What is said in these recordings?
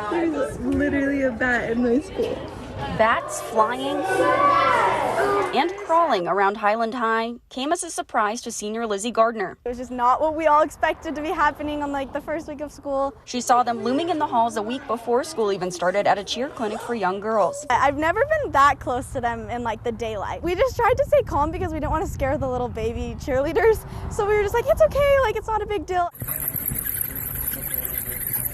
There's literally a bat in my school. Bats flying and crawling around Highland High came as a surprise to senior Lizzie Gardner. It was just not what we all expected to be happening on the first week of school. She saw them looming in the halls a week before school even started at a cheer clinic for young girls. I've never been that close to them in the daylight. We just tried to stay calm because we didn't want to scare the little baby cheerleaders. So we were just like, it's okay, it's not a big deal.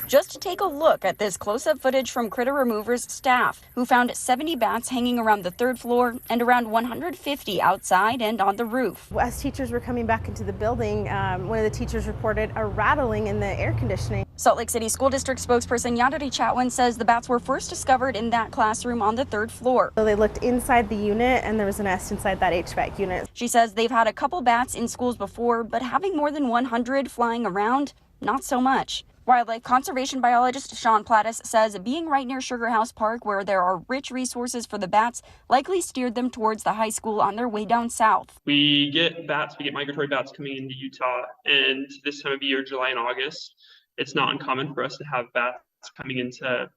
Just take a look at this close-up footage from Critter Removers staff, who found 70 bats hanging around the third floor and around 150 outside and on the roof. As teachers were coming back into the building, one of the teachers reported a rattling in the air conditioning. Salt Lake City School District spokesperson Yadiri Chatwin says the bats were first discovered in that classroom on the third floor. So they looked inside the unit and there was a nest inside that HVAC unit. She says they've had a couple bats in schools before, but having more than 100 flying around, not so much. Wildlife conservation biologist Sean Plattis says being right near Sugar House Park, where there are rich resources for the bats, likely steered them towards the high school on their way down south. We get migratory bats coming into Utah, and this time of year, July and August, it's not uncommon for us to have bats coming into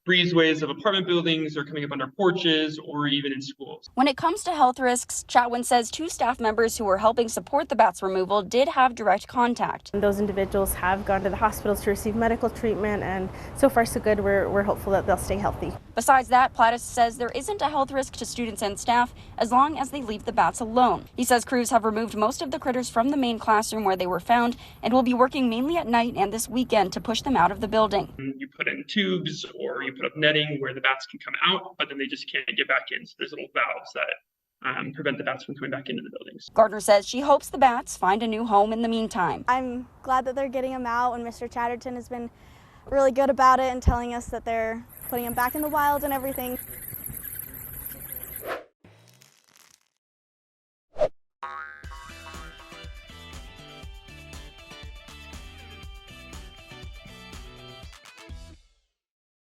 breezeways of apartment buildings or coming up under porches or even in schools. When it comes to health risks, Chatwin says 2 staff members who were helping support the bats removal did have direct contact. And those individuals have gone to the hospitals to receive medical treatment, and so far so good. We're hopeful that they'll stay healthy. Besides that, Plattis says there isn't a health risk to students and staff as long as they leave the bats alone. He says crews have removed most of the critters from the main classroom where they were found and will be working mainly at night and this weekend to push them out of the building. You put in tubes or you put up netting where the bats can come out, but then they just can't get back in. So there's little valves that prevent the bats from coming back into the buildings. Gardner says she hopes the bats find a new home in the meantime. I'm glad that they're getting them out, and Mr. Chatterton has been really good about it and telling us that they're putting them back in the wild and everything.